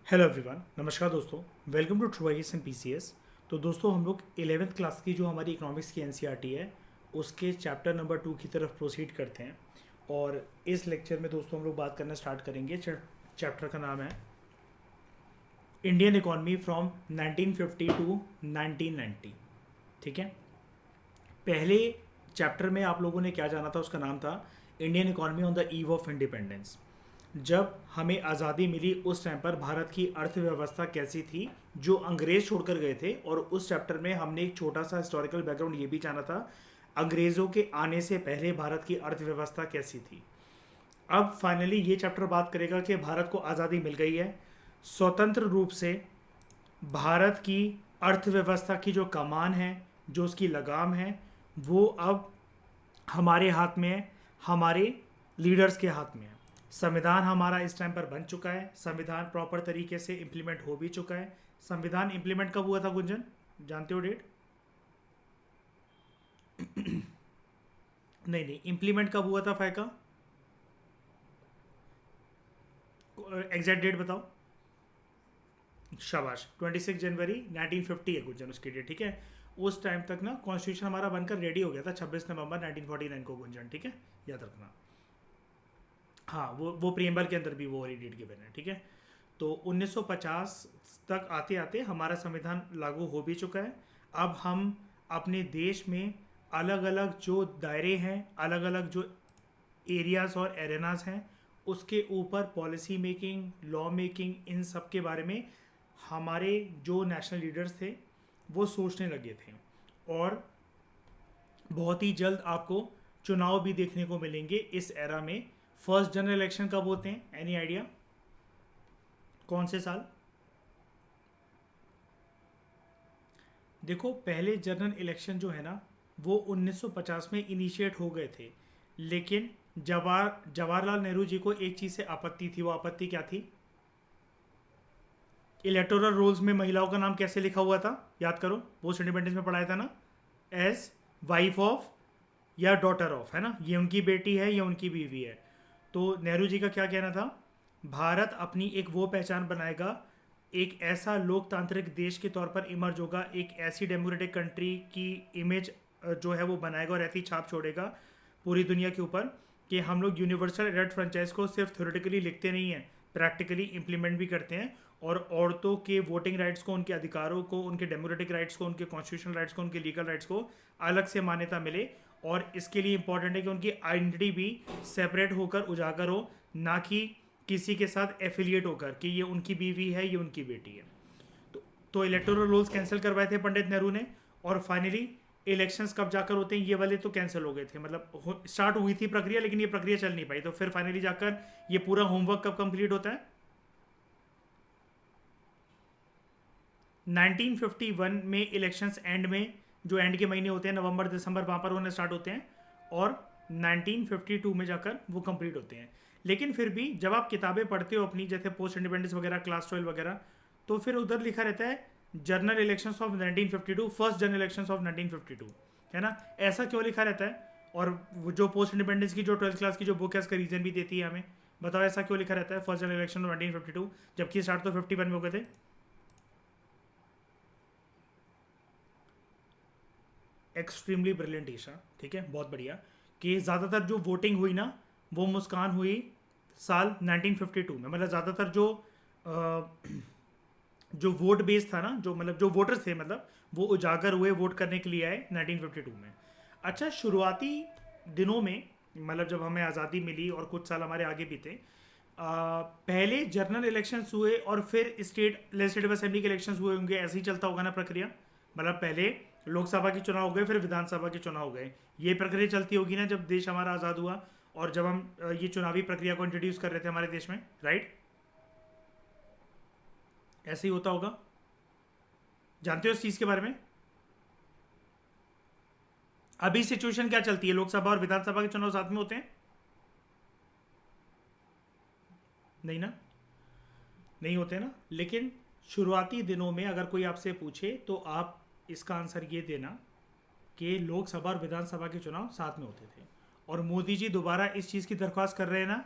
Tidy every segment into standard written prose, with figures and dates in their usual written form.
Hello everyone, नमस्कार दोस्तों। Welcome to True Education PCS. तो दोस्तों, हम लोग 11th क्लास की जो हमारी इकोनॉमिक्स की एनसीईआरटी है उसके चैप्टर नंबर 2 की तरफ प्रोसीड करते हैं। और इस लेक्चर में दोस्तों हम लोग बात करना स्टार्ट करेंगे। चैप्टर का नाम है इंडियन इकोनॉमी फ्रॉम 1950 टू 1990। ठीक है। पहले चैप्टर में आप लोगों ने क्या जाना था, उसका नाम था Indian economy on the eve of independence. जब हमें आज़ादी मिली उस टाइम पर भारत की अर्थव्यवस्था कैसी थी, जो अंग्रेज छोड़कर गए थे। और उस चैप्टर में हमने एक छोटा सा हिस्टोरिकल बैकग्राउंड ये भी जाना था, अंग्रेज़ों के आने से पहले भारत की अर्थव्यवस्था कैसी थी। अब फाइनली ये चैप्टर बात करेगा कि भारत को आज़ादी मिल गई है। स्वतंत्र रूप से भारत की अर्थव्यवस्था की जो कमान है, जो उसकी लगाम है, वो अब हमारे हाथ में है, हमारे लीडर्स के हाथ में है। संविधान हमारा इस टाइम पर बन चुका है, संविधान प्रॉपर तरीके से इम्प्लीमेंट हो भी चुका है। संविधान इम्प्लीमेंट कब हुआ था गुंजन, जानते हो डेट? नहीं नहीं, इम्प्लीमेंट कब हुआ था फायका? एग्जैक्ट डेट बताओ। शाबाश, 26 जनवरी 1950 है गुंजन उसकी डेट। ठीक है। उस टाइम तक ना कॉन्स्टिट्यूशन हमारा बनकर रेडी हो गया था 26 नवंबर 1949 को गुंजन। ठीक है, याद रखना। हाँ, वो प्रियम्बल के अंदर भी वो वाली डेट गिवन है। ठीक है। तो 1950 तक आते आते हमारा संविधान लागू हो भी चुका है। अब हम अपने देश में अलग अलग जो दायरे हैं, अलग अलग जो एरियाज़ और एरेनाज हैं, उसके ऊपर पॉलिसी मेकिंग, लॉ मेकिंग, इन सब के बारे में हमारे जो नेशनल लीडर्स थे वो सोचने लगे थे। और बहुत ही जल्द आपको चुनाव भी देखने को मिलेंगे इस एरा में। फर्स्ट जनरल इलेक्शन कब होते हैं, एनी आइडिया? कौन से साल? देखो, पहले जनरल इलेक्शन जो है ना, वो 1950 में इनिशिएट हो गए थे। लेकिन जवाहरलाल नेहरू जी को एक चीज़ से आपत्ति थी। वो आपत्ति क्या थी? इलेक्टोरल रोल्स में महिलाओं का नाम कैसे लिखा हुआ था, याद करो, पोस्ट इंडिपेंडेंस में पढ़ाया था ना, एज वाइफ ऑफ या डॉटर ऑफ, है ना। ये उनकी बेटी है, ये उनकी बीवी है। तो नेहरू जी का क्या कहना था? भारत अपनी एक वो पहचान बनाएगा, एक ऐसा लोकतांत्रिक देश के तौर पर इमर्ज होगा, एक ऐसी डेमोक्रेटिक कंट्री की इमेज जो है वो बनाएगा और ऐसी छाप छोड़ेगा पूरी दुनिया के ऊपर कि हम लोग यूनिवर्सल रेट फ्रेंचाइज को सिर्फ थ्योरेटिकली लिखते नहीं हैं, प्रैक्टिकली इम्प्लीमेंट भी करते हैं। और औरतों के वोटिंग राइट्स को, उनके अधिकारों को, उनके डेमोक्रेटिक राइट्स को, उनके कॉन्स्टिट्यूशनल राइट्स को, उनके लीगल राइट्स को अलग से मान्यता मिले। और इसके लिए इंपॉर्टेंट है कि उनकी आइडेंटिटी भी सेपरेट होकर उजागर हो, ना कि किसी के साथ एफिलिएट होकर कि ये उनकी बीवी है, ये उनकी बेटी है। तो इलेक्टोरल रोल्स कैंसिल करवाए थे पंडित नेहरू ने। और फाइनली इलेक्शंस कब जाकर होते हैं, ये वाले तो कैंसिल हो गए थे, मतलब स्टार्ट हुई थी प्रक्रिया, लेकिन ये प्रक्रिया चल नहीं पाई। तो फिर फाइनली जाकर ये पूरा होमवर्क कब कंप्लीट होता है? 1951 में इलेक्शंस एंड में, जो एंड के महीने होते हैं नवंबर दिसंबर, वहाँ पर होने स्टार्ट होते हैं। और 1952 में जाकर वो कंप्लीट होते हैं। लेकिन फिर भी जब आप किताबें पढ़ते हो अपनी, जैसे पोस्ट इंडिपेंडेंस वगैरह, क्लास 12 वगैरह, तो फिर उधर लिखा रहता है general elections of 1952, first general elections of 1952, है ना। ऐसा क्यों लिखा रहता है? और वो जो पोस्ट इंडिपेंडेंस की जो 12th क्लास की जो बुक है, उसका रीजन भी देती है हमें। बताओ ऐसा क्यों लिखा रहता है फर्स्ट जनरल इलेक्शन ऑफ 1952, जबकि स्टार्ट तो 51 में हो गए थे। एक्सट्रीमली ब्रिलियंट ईशा, ठीक है, बहुत बढ़िया। कि ज़्यादातर जो वोटिंग हुई ना, वो मुस्कान हुई साल 1952 में। मतलब ज़्यादातर जो वोट बेस था ना, जो मतलब जो वोटर्स थे, मतलब वो उजागर हुए, वोट करने के लिए आए 1952 में। अच्छा, शुरुआती दिनों में, मतलब जब हमें आज़ादी मिली और कुछ साल हमारे आगे बीते, पहले जनरल इलेक्शंस हुए और फिर स्टेट लेजिस्लेटिव असेंबली के इलेक्शंस हुए होंगे, ऐसे ही चलता होगा ना प्रक्रिया। मतलब पहले लोकसभा के चुनाव हो गए, फिर विधानसभा के चुनाव हो गए। ये प्रक्रिया चलती होगी ना जब देश हमारा आज़ाद हुआ, और जब हम ये चुनावी प्रक्रिया को इंट्रोड्यूस कर रहे थे हमारे देश में, राइट? ऐसे ही होता होगा। जानते हो इस चीज़ के बारे में? अभी सिचुएशन क्या चलती है, लोकसभा और विधानसभा के चुनाव साथ में होते हैं? नहीं ना, नहीं होते ना। लेकिन शुरुआती दिनों में अगर कोई आपसे पूछे तो आप इसका आंसर ये देना कि लोकसभा और विधानसभा के चुनाव साथ में होते थे। और मोदी जी दोबारा इस चीज़ की दरख्वास्त कर रहे हैं ना।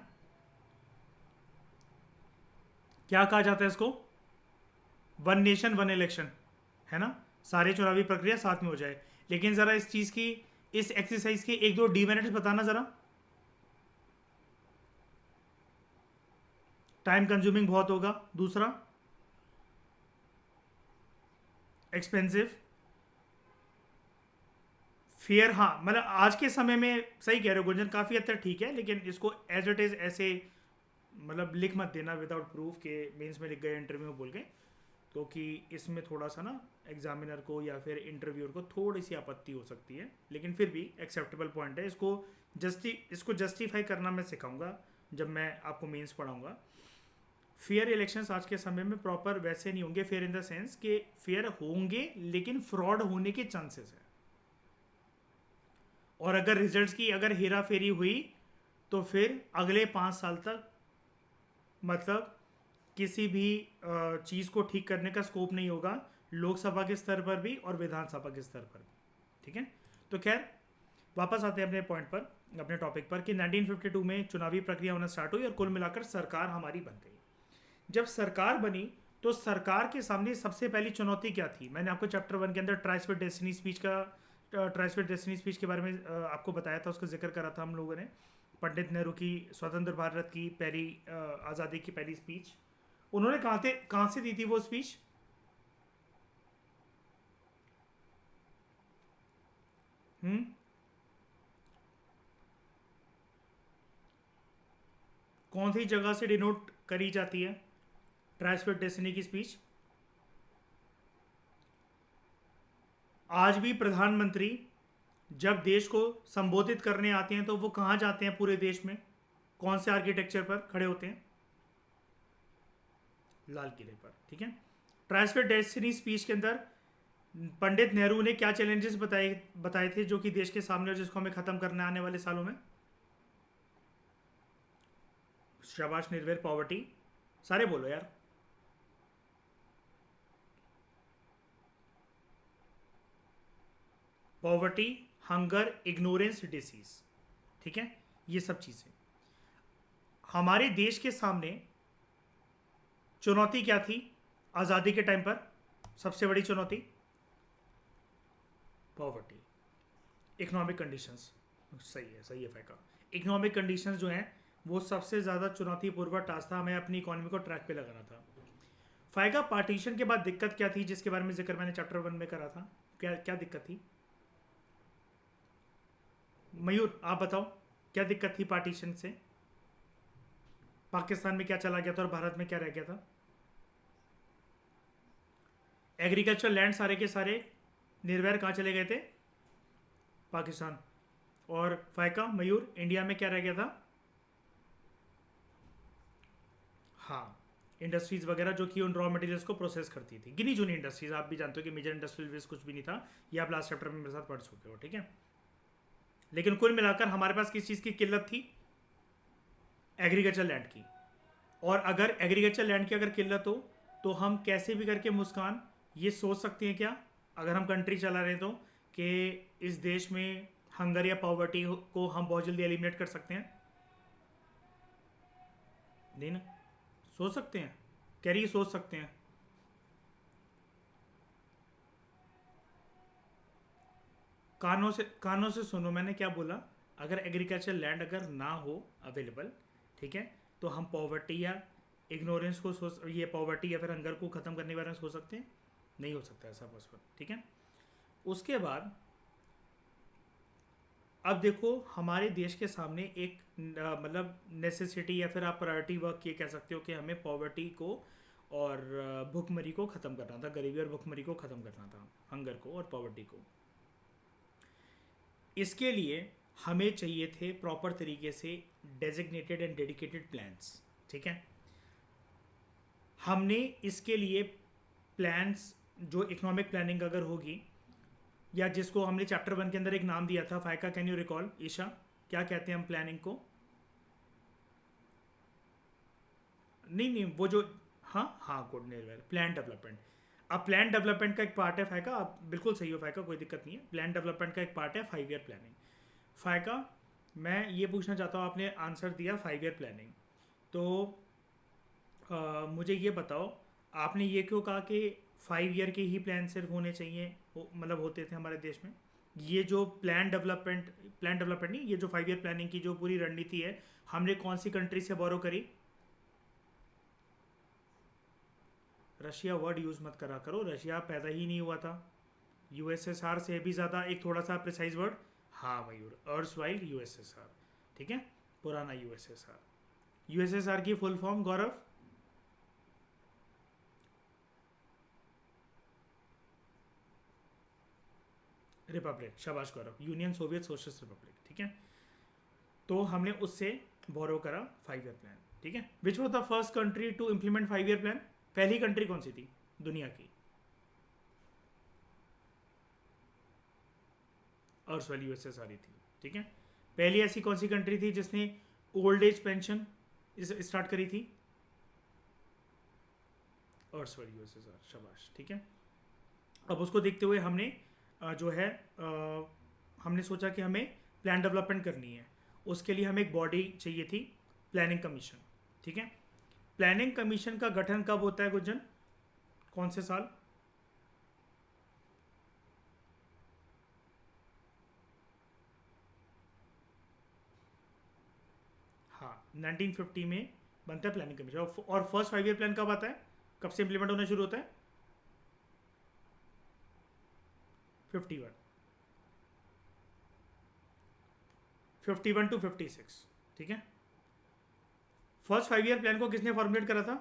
क्या कहा जाता है इसको? वन नेशन वन इलेक्शन, है ना, सारे चुनावी प्रक्रिया साथ में हो जाए। लेकिन ज़रा इस चीज़ की, इस एक्सरसाइज के एक दो डीमेरिट्स बताना ज़रा। टाइम कंज्यूमिंग बहुत होगा, दूसरा एक्सपेंसिव, फेयर। हाँ मतलब आज के समय में सही कह रहे हो गुंजन, काफ़ी हद तक ठीक है, लेकिन इसको एज इट इज़ ऐसे मतलब लिख मत देना विदाउट प्रूफ के मेंस में लिख गए, इंटरव्यू में बोल गए, क्योंकि इसमें थोड़ा सा ना एग्जामिनर को या फिर इंटरव्यूअर को थोड़ी सी आपत्ति हो सकती है। लेकिन फिर भी एक्सेप्टेबल पॉइंट है, इसको जस्टिफाई करना मैं सिखाऊंगा जब मैं आपको मेंस पढ़ाऊंगा। फेयर इलेक्शंस आज के समय में प्रॉपर वैसे नहीं होंगे, फेयर इन द सेंस कि फेयर होंगे लेकिन फ्रॉड होने के चांसेस है। और अगर रिजल्ट्स की अगर हेरा फेरी हुई तो फिर अगले 5 साल तक मतलब किसी भी चीज़ को ठीक करने का स्कोप नहीं होगा, लोकसभा के स्तर पर भी और विधानसभा के स्तर पर भी। ठीक है, तो खैर वापस आते हैं अपने पॉइंट पर, अपने टॉपिक पर कि 1952 में चुनावी प्रक्रिया होना स्टार्ट हुई और कुल मिलाकर सरकार हमारी बन गई। जब सरकार बनी तो सरकार के सामने सबसे पहली चुनौती क्या थी? मैंने आपको चैप्टर 1 के अंदर ट्राइस्फर डेस्टिनी स्पीच के बारे में आपको बताया था, उसका जिक्र करा था हम लोगों ने। पंडित नेहरू की स्वतंत्र भारत की पहली आज़ादी की पहली स्पीच, उन्होंने कहाँ से दी थी वो स्पीच? हम्म, कौन सी जगह से डिनोट करी जाती है ट्राइस्फर डेस्टिनी की स्पीच? आज भी प्रधानमंत्री जब देश को संबोधित करने आते हैं तो वो कहाँ जाते हैं पूरे देश में? कौन से आर्किटेक्चर पर खड़े होते हैं? लाल किले पर। ठीक है, ट्रांसफर डेस्टिनी स्पीच के अंदर पंडित नेहरू ने क्या चैलेंजेस बताए बताए थे जो कि देश के सामने और जिसको हमें खत्म करना आने वाले सालों में? शाबाश निर्भय, पॉवर्टी, सारे बोलो यार। Poverty, hunger, ignorance, disease. ठीक है, ये सब चीजें हमारे देश के सामने चुनौती क्या थी आज़ादी के टाइम पर? सबसे बड़ी चुनौती पॉवर्टी, इकोनॉमिक कंडीशंस। सही है फायका। इकोनॉमिक कंडीशंस जो हैं वो सबसे ज़्यादा चुनौतीपूर्वक टास्क था, हमें अपनी इकोनॉमी को ट्रैक पे लगाना था। फायका, पार्टीशन के बाद दिक्कत क्या थी जिसके बारे में जिक्र मैंने चैप्टर 1 में करा था? क्या क्या दिक्कत थी? मयूर आप बताओ, क्या दिक्कत थी पार्टीशन से? पाकिस्तान में क्या चला गया था और भारत में क्या रह गया था? एग्रीकल्चर लैंड सारे के सारे निर्वैर कहाँ चले गए थे? पाकिस्तान। और फायका, मयूर, इंडिया में क्या रह गया था? हाँ, इंडस्ट्रीज वगैरह जो कि उन रॉ मटेरियल्स को प्रोसेस करती थी, गिनी चुनी इंडस्ट्रीज। आप भी जानते हो कि मेजर इंडस्ट्रियल बेस कुछ भी नहीं था, ये आप लास्ट चैप्टर में मेरे साथ पढ़ चुके हो। ठीक है, लेकिन कुल मिलाकर हमारे पास किस चीज़ की किल्लत थी? एग्रीकल्चर लैंड की। और अगर एग्रीकल्चर लैंड की अगर किल्लत हो तो हम कैसे भी करके मुस्कान ये सोच सकते हैं क्या, अगर हम कंट्री चला रहे हैं तो, कि इस देश में हंगर या पॉवर्टी को हम बहुत जल्दी एलिमिनेट कर सकते हैं? नहीं ना, सोच सकते हैं? कह रही सोच सकते हैं। कानों से सुनो मैंने क्या बोला। अगर एग्रीकल्चर लैंड अगर ना हो अवेलेबल, ठीक है, तो हम पॉवर्टी या इग्नोरेंस को सोच, ये पॉवर्टी या फिर हंगर को ख़त्म करने के बारे में सोच सकते हैं? नहीं हो सकता ऐसा पॉसिबल। ठीक है, उसके बाद अब देखो हमारे देश के सामने एक मतलब नेसेसिटी या फिर आप प्रायोरिटी वर्क ये कह सकते हो कि हमें पॉवर्टी को और भुखमरी को ख़त्म करना था, गरीबी और भुखमरी को ख़त्म करना था, हंगर को और पॉवर्टी को। इसके लिए हमें चाहिए थे प्रॉपर तरीके से डेजिग्नेटेड एंड डेडिकेटेड प्लान्स। ठीक है, हमने इसके लिए प्लान्स, जो इकोनॉमिक प्लानिंग अगर होगी, या जिसको हमने चैप्टर 1 के अंदर एक नाम दिया था, फायका कैन यू रिकॉल? ईशा, क्या कहते हैं हम प्लानिंग को? नहीं नहीं, वो जो, हाँ हाँ, गुड निर्वेयर, प्लान डेवलपमेंट। अब प्लान डेवलपमेंट का एक पार्ट है फायका, आप बिल्कुल सही हो फायका, कोई दिक्कत नहीं है। प्लान डेवलपमेंट का एक पार्ट है 5 ईयर प्लानिंग। फायका, मैं ये पूछना चाहता हूँ, आपने आंसर दिया 5 ईयर प्लानिंग, तो मुझे ये बताओ, आपने ये क्यों कहा कि 5 ईयर के ही प्लान सिर्फ होने चाहिए, मतलब होते थे हमारे देश में? ये जो प्लान डेवलपमेंट नहीं, ये जो 5 ईयर प्लानिंग की जो पूरी रणनीति है, हमने कौन सी कंट्री से बोरो करी? रशिया वर्ड यूज़ मत करा करो, रशिया पैदा ही नहीं हुआ था। यूएसएसआर से भी ज़्यादा एक थोड़ा सा प्रिसाइज वर्ड। हाँ मयूर, अर्सवाइल यूएसएसआर, ठीक है, पुराना यूएसएसआर। यूएसएसआर की फुल फॉर्म गौरव? रिपब्लिक, शाबाश गौरव, यूनियन सोवियत सोशलिस्ट रिपब्लिक, ठीक है। तो हमने उससे बोरो करा 5 ईयर प्लान, ठीक है। Which was the first country to implement 5 year plan? पहली कंट्री कौन सी थी दुनिया की? अर्सवाइल यूएसएसआर ही थी, ठीक है। पहली ऐसी कौन सी कंट्री थी जिसने ओल्ड एज पेंशन स्टार्ट करी थी? अर्सवाइल यूएसएसआर, शाबाश, ठीक है। अब उसको देखते हुए हमने जो है हमने सोचा कि हमें प्लान डेवलपमेंट करनी है। उसके लिए हमें एक बॉडी चाहिए थी, प्लानिंग कमीशन, ठीक है। प्लानिंग कमीशन का गठन कब होता है गुज्जन, कौन से साल? हाँ, 1950 में बनता है प्लानिंग कमीशन। और फर्स्ट 5 ईयर प्लान कब आता है, कब से इंप्लीमेंट होना शुरू होता है? 51, 51 टू 56, ठीक है। फर्स्ट 5 ईयर प्लान को किसने फॉर्मुलेट करा था?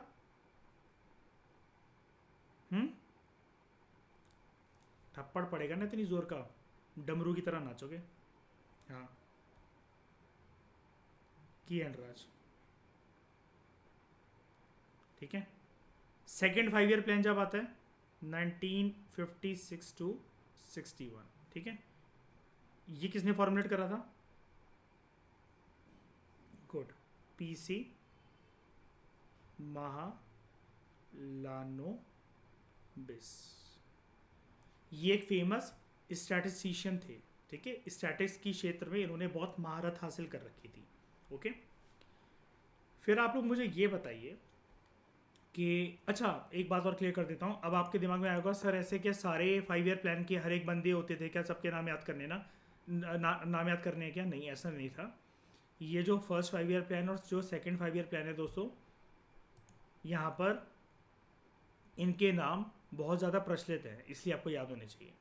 हम्म, थप्पड़ पड़ेगा ना इतनी जोर का, डमरू की तरह नाचोगे। हाँ, की एंड राज, ठीक है। सेकेंड 5 ईयर प्लान जब आता है 1956 टू 61, ठीक है। ये किसने फॉर्मुलेट करा था? Good, PC Mahalanobis. ये एक फेमस स्टैटिस्टिशियन थे, ठीक है। स्टैटिक्स की क्षेत्र में इन्होंने बहुत महारत हासिल कर रखी थी, ओके। फिर आप लोग मुझे ये बताइए कि अच्छा, एक बात और क्लियर कर देता हूँ। अब आपके दिमाग में आएगा सर ऐसे क्या सारे 5 ईयर प्लान के हर एक बंदे होते थे क्या, सबके नाम याद करने नाम याद करने हैं क्या? नहीं, ऐसा नहीं था। ये जो फर्स्ट 5 ईयर प्लान और जो सेकंड 5 ईयर प्लान है दोस्तों, यहाँ पर इनके नाम बहुत ज़्यादा प्रचलित हैं, इसलिए आपको याद होने चाहिए।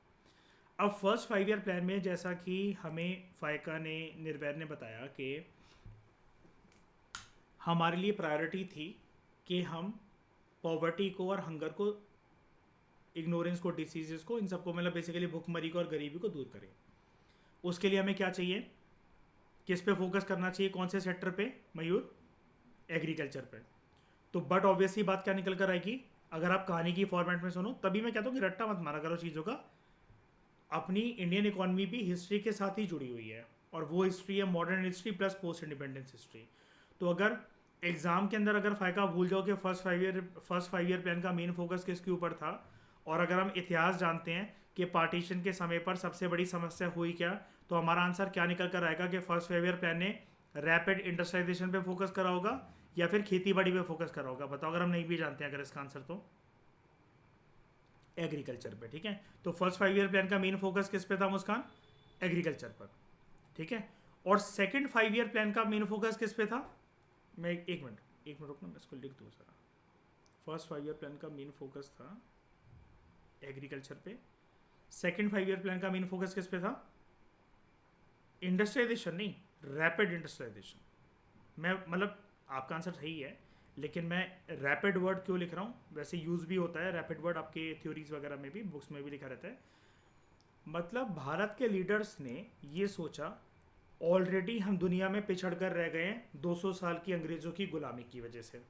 अब फर्स्ट 5 ईयर प्लान में जैसा कि हमें फायका ने, निर्वैर ने बताया कि हमारे लिए प्रायोरिटी थी कि हम पॉवर्टी को और हंगर को, इग्नोरेंस को, डिसीजेस को, इन सबको, मतलब बेसिकली भुखमरी को और गरीबी को दूर करें। उसके लिए हमें क्या चाहिए, किस पे फोकस करना चाहिए, कौन से सेक्टर पे मयूर? एग्रीकल्चर पे। तो बट ऑब्वियसली बात क्या निकल कर आएगी, अगर आप कहानी की फॉर्मेट में सुनो, तभी मैं कहता हूँ कि रट्टा मत मारा करो चीज़ों का। अपनी इंडियन इकोनॉमी भी हिस्ट्री के साथ ही जुड़ी हुई है, और वो हिस्ट्री है modern history plus post independence history. तो अगर एग्जाम के अंदर अगर फायका भूल जाओ कि फर्स्ट 5 ईयर प्लान का मेन फोकस किसके ऊपर था, और अगर हम इतिहास जानते हैं कि पार्टीशन के समय पर सबसे बड़ी समस्या हुई क्या, तो हमारा आंसर क्या निकल कर आएगा कि फर्स्ट 5 ईयर प्लान ने रैपिड इंडस्ट्रियलाइजेशन पे फोकस करा होगा या फिर खेती बाड़ी पे फोकस करा होगा? बताओ, अगर हम नहीं भी जानते हैं अगर इसका आंसर, तो एग्रीकल्चर पे, ठीक है। तो फर्स्ट 5 ईयर प्लान का मेन फोकस किस पे था मुस्कान? एग्रीकल्चर पर, ठीक है। और सेकंड 5 ईयर प्लान का मेन फोकस किस पे था? मैं एक मिनट रुकना, मैं इसको लिख दूँ जरा। फर्स्ट 5 ईयर प्लान का मेन फोकस था एग्रीकल्चर पे, सेकंड 5 ईयर प्लान का मेन फोकस किस पे था? इंडस्ट्रियलाइजेशन नहीं, रैपिड इंडस्ट्रियलाइजेशन। मैं मतलब आपका आंसर सही है, लेकिन मैं रैपिड वर्ड क्यों लिख रहा हूँ, वैसे यूज़ भी होता है रैपिड वर्ड आपके थ्योरीज वगैरह में भी, बुक्स में भी लिखा रहता है। मतलब भारत के लीडर्स ने ये सोचा, ऑलरेडी हम दुनिया में पिछड़ कर रह गए हैं 200 साल की अंग्रेज़ों की गुलामी की वजह से।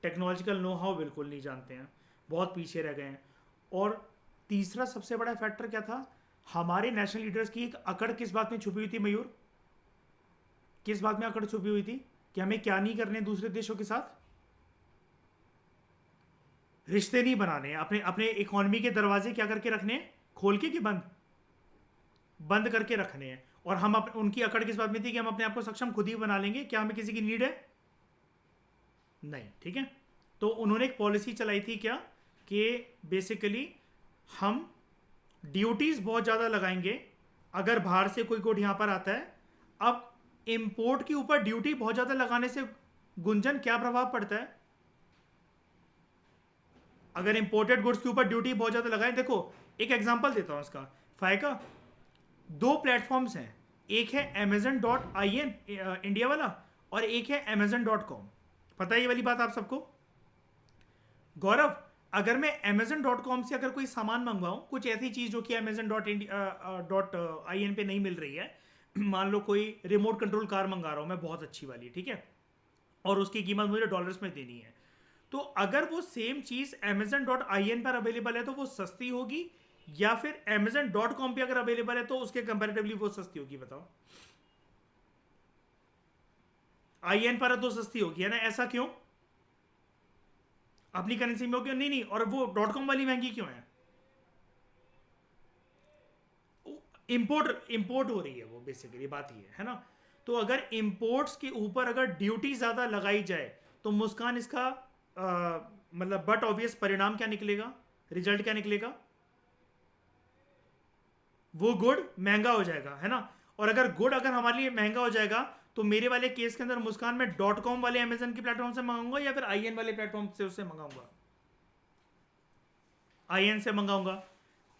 टेक्नोलॉजिकल नो हाउ बिल्कुल नहीं जानते हैं, बहुत पीछे रह गए हैं। और तीसरा सबसे बड़ा फैक्टर क्या था, हमारे नेशनल लीडर्स की एक अकड़ किस बात में छुपी हुई थी मयूर? किस बात में अकड़ छुपी हुई थी कि हमें क्या नहीं करने दूसरे देशों के साथ? रिश्ते नहीं बनाने, अपने अपने इकोनॉमी के दरवाजे क्या करके रखने हैं, खोल के कि बंद? बंद करके रखने हैं। और हम उनकी अकड़ किस बात में थी कि हम अपने आप को सक्षम खुद ही बना लेंगे, क्या हमें किसी की नीड है? नहीं, ठीक है। तो उन्होंने एक पॉलिसी चलाई थी क्या, कि बेसिकली हम ड्यूटीज बहुत ज़्यादा लगाएंगे अगर बाहर से कोई गुड यहाँ पर आता है। अब इंपोर्ट के ऊपर ड्यूटी बहुत ज़्यादा लगाने से गुंजन क्या प्रभाव पड़ता है? अगर इंपोर्टेड गुड्स के ऊपर ड्यूटी बहुत ज़्यादा लगाएं, देखो एक एग्जांपल देता हूँ इसका। फायका, दो प्लेटफॉर्म्स हैं, एक है amazon.in इंडिया वाला, और एक है amazon.com। पता है ये वाली बात आप सबको? गौरव, अगर मैं amazon.com से अगर कोई सामान मंगवाऊं, कुछ ऐसी चीज़ जो कि amazon.in पे नहीं मिल रही है, मान लो कोई रिमोट कंट्रोल कार मंगा रहा हूं मैं बहुत अच्छी वाली, ठीक है, और उसकी कीमत मुझे डॉलर्स में देनी है, तो अगर वो सेम चीज़ amazon.in पर अवेलेबल है तो वो सस्ती होगी, या फिर amazon.com पे अगर अवेलेबल है तो उसके कंपैरेटिवली वो सस्ती होगी? बताओ। IN पर है तो सस्ती होगी, है ना? ऐसा क्यों? अपनी करेंसी में हो क्यों? नहीं नहीं, और वो .com वाली महंगी क्यों है? इंपोर्ट हो रही है वो, बेसिकली बात ये है ना। तो अगर इंपोर्ट्स के ऊपर अगर ड्यूटी ज़्यादा लगाई जाए तो मुस्कान इसका मतलब बट ऑब्वियस परिणाम क्या निकलेगा, रिजल्ट क्या निकलेगा? वो गुड महंगा हो जाएगा, है ना। और अगर गुड अगर हमारे लिए महंगा हो जाएगा तो मेरे वाले केस के अंदर मुस्कान में .com वाले अमेजन की प्लेटफॉर्म से मंगाऊंगा या फिर IN वाले प्लेटफॉर्म से उससे मंगाऊंगा? IN से मंगाऊंगा।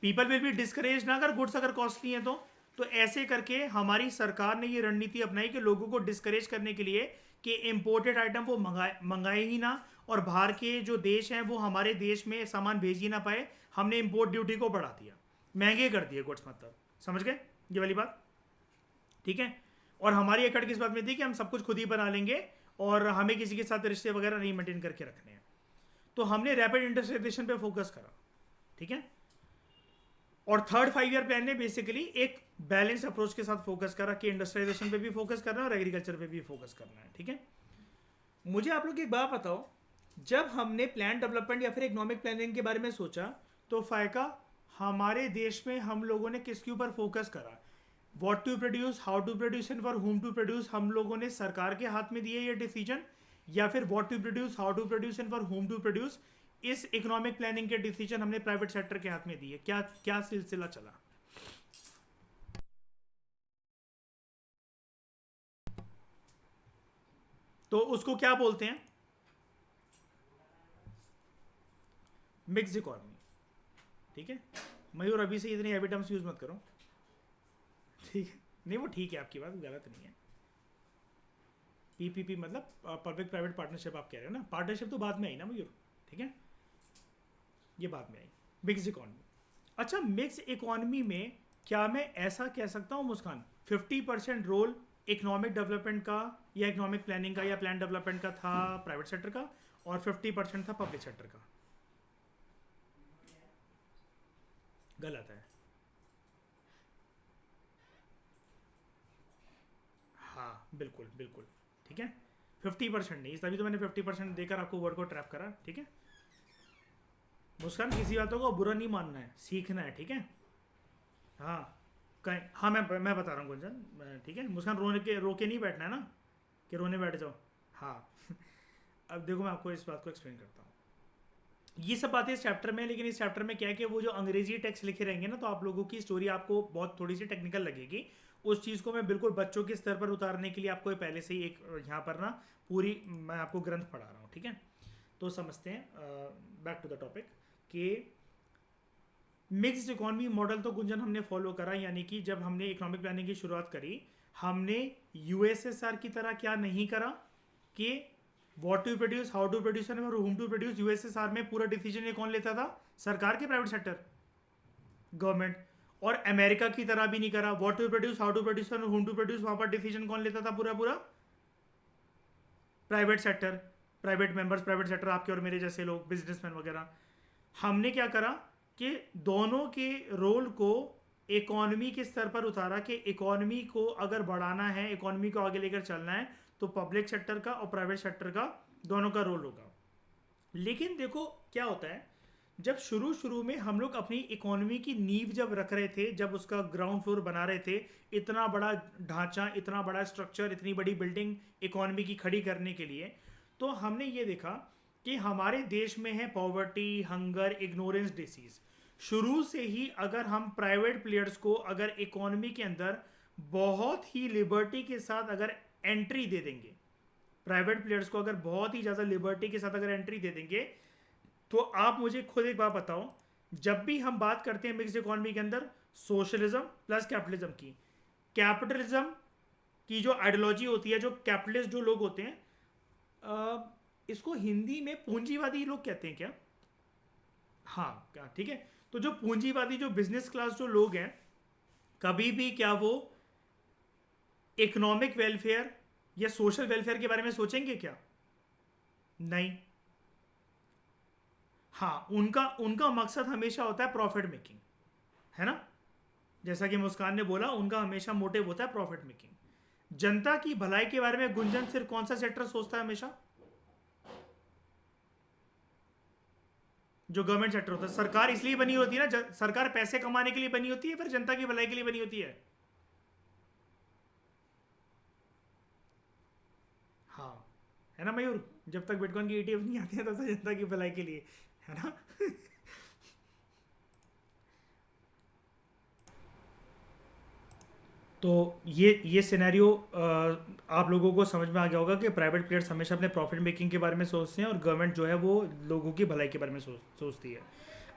पीपल विल बी डिस्करेज ना, अगर गुड्स अगर कॉस्टली हैं तो ऐसे करके हमारी सरकार ने ये रणनीति अपनाई कि लोगों को डिस्करेज करने के लिए कि इंपोर्टेड आइटम वो मंगाए ही ना, और बाहर के जो देश हैं वो हमारे देश में सामान भेज ही ना पाए। हमने इंपोर्ट ड्यूटी को बढ़ा दिया, महंगे कर दिए गुड्स, मतलब समझ गए ये वाली बात? ठीक है। और हमारी एकड़ किस बात में थी कि हम सब कुछ खुद ही बना लेंगे और हमें किसी के साथ रिश्ते वगैरह नहीं मेंटेन करके रखने हैं। तो हमने रैपिड इंडस्ट्रियलाइजेशन पे फोकस करा, ठीक है। और थर्ड 5 ईयर प्लान ने बेसिकली एक बैलेंस अप्रोच के साथ फोकस करा कि इंडस्ट्रियलाइजेशन पे भी फोकस करना है और एग्रीकल्चर पे भी फोकस करना है, ठीक है। मुझे आप लोग एक बात बताओ, जब हमने प्लान डेवलपमेंट या फिर इकोनॉमिक प्लानिंग के बारे में सोचा तो फायका हमारे देश में हम लोगों ने किसके ऊपर फोकस करा? What to produce, how to produce and for whom to produce हम लोगों ने सरकार के हाथ में दिए ये डिसीजन, या फिर what to produce, how to produce and for whom to produce इस इकोनॉमिक प्लानिंग के डिसीजन हमने प्राइवेट सेक्टर के हाथ में दिए? क्या क्या सिलसिला चला? तो उसको क्या बोलते हैं? मिक्स इकोनॉमी, ठीक है। मयूर अभी से इतनी हैवी टर्म्स यूज मत करो, ठीक है। नहीं वो ठीक है, आपकी बात गलत नहीं है। PPP मतलब पब्लिक प्राइवेट पार्टनरशिप आप कह रहे हो ना, पार्टनरशिप तो बाद में आई ना मयूर, ठीक है, ये बाद में आई। मिक्स इकोनॉमी, अच्छा मिक्स इकोनॉमी में क्या मैं ऐसा कह सकता हूँ मुस्कान 50% रोल इकोनॉमिक डेवलपमेंट का या इकोनॉमिक प्लानिंग का या प्लान डेवलपमेंट का था प्राइवेट सेक्टर का, और 50% था पब्लिक सेक्टर का? गलत है। हाँ बिल्कुल बिल्कुल, ठीक है। 50% नहीं, तभी तो मैंने 50% देकर आपको वर्ड को ट्रैप करा, ठीक है। मुस्कान किसी बातों को बुरा नहीं मानना है, सीखना है, ठीक है। हाँ कहीं, हाँ मैं बता रहा हूँ गुंजन, ठीक है। मुस्कान रो के नहीं बैठना है ना कि रोने बैठ जाओ। हाँ अब देखो मैं आपको इस बात को एक्सप्लेन करता हूँ। ये सब बातें इस चैप्टर में, लेकिन इस चैप्टर में क्या है कि वो जो अंग्रेजी टेक्स्ट लिखे रहेंगे ना, तो आप लोगों की स्टोरी आपको बहुत थोड़ी सी टेक्निकल लगेगी। उस चीज़ को मैं बिल्कुल बच्चों के स्तर पर उतारने के लिए आपको पहले से ही एक यहाँ पर ना पूरी मैं आपको ग्रंथ पढ़ा रहा हूँ, ठीक है। तो समझते हैं, बैक टू द टॉपिक कि मिक्स्ड इकोनॉमी मॉडल तो गुंजन हमने फॉलो करा, यानी कि जब हमने इकोनॉमिक प्लानिंग की शुरुआत करी हमने USSR की तरह क्या नहीं करा कि what to produce, how to produce और हुम टू प्रोड्यूस। USSR में पूरा डिसीजन ये कौन लेता था? सरकार के प्राइवेट सेक्टर, गवर्नमेंट। और अमेरिका की तरह भी नहीं करा, what to produce, how to produce और हुम टू प्रोड्यूस, वहां पर डिसीजन कौन लेता था? पूरा पूरा private sector, private members, private sector, आपके और मेरे जैसे लोग, बिजनेसमैन वगैरह। हमने क्या करा कि दोनों के रोल को इकोनॉमी के स्तर पर उतारा कि इकोनॉमी को अगर बढ़ाना है, इकोनॉमी को आगे लेकर चलना है तो पब्लिक सेक्टर का और प्राइवेट सेक्टर का दोनों का रोल होगा। लेकिन देखो क्या होता है, जब शुरू शुरू में हम लोग अपनी इकोनॉमी की नींव जब रख रहे थे, जब उसका ग्राउंड फ्लोर बना रहे थे, इतना बड़ा ढांचा, इतना बड़ा स्ट्रक्चर, इतनी बड़ी बिल्डिंग इकोनॉमी की खड़ी करने के लिए, तो हमने ये देखा कि हमारे देश में है पॉवर्टी, हंगर, इग्नोरेंस, डिसीज। शुरू से ही अगर हम प्राइवेट प्लेयर्स को अगर इकोनॉमी के अंदर बहुत ही लिबर्टी के साथ अगर एंट्री दे देंगे, प्राइवेट प्लेयर्स को अगर बहुत ही ज़्यादा लिबर्टी के साथ अगर एंट्री दे देंगे, तो आप मुझे खुद एक बात बताओ, जब भी हम बात करते हैं मिक्स्ड इकोनॉमी के अंदर सोशलिज्म प्लस कैपिटलिज्म की, कैपिटलिज्म की जो आइडियोलॉजी होती है, जो कैपिटलिस्ट जो लोग होते हैं, इसको हिंदी में पूंजीवादी लोग कहते हैं क्या? हाँ क्या, ठीक है। तो जो पूंजीवादी जो बिजनेस क्लास जो लोग हैं, कभी भी क्या वो इकोनॉमिक वेलफेयर या सोशल वेलफेयर के बारे में सोचेंगे क्या? नहीं। हाँ, उनका उनका मकसद हमेशा होता है प्रॉफिट मेकिंग, है ना। जैसा कि मुस्कान ने बोला, उनका हमेशा मोटिव होता है प्रॉफिट मेकिंग। जनता की भलाई के बारे में गुंजन सिर्फ कौन सा सेक्टर सोचता है हमेशा? जो गवर्नमेंट सेक्टर होता है। सरकार इसलिए बनी होती है ना, सरकार पैसे कमाने के लिए बनी होती है, फिर जनता की भलाई के लिए बनी होती है। हाँ, है ना मयूर। जब तक बिटकॉइन की ETF नहीं आती है तब तक जनता की भलाई के लिए, है ना। तो ये सिनेरियो आप लोगों को समझ में आ गया होगा कि प्राइवेट प्लेयर्स हमेशा अपने प्रॉफिट मेकिंग के बारे में सोचते हैं और गवर्नमेंट जो है वो लोगों की भलाई के बारे में सोचती है।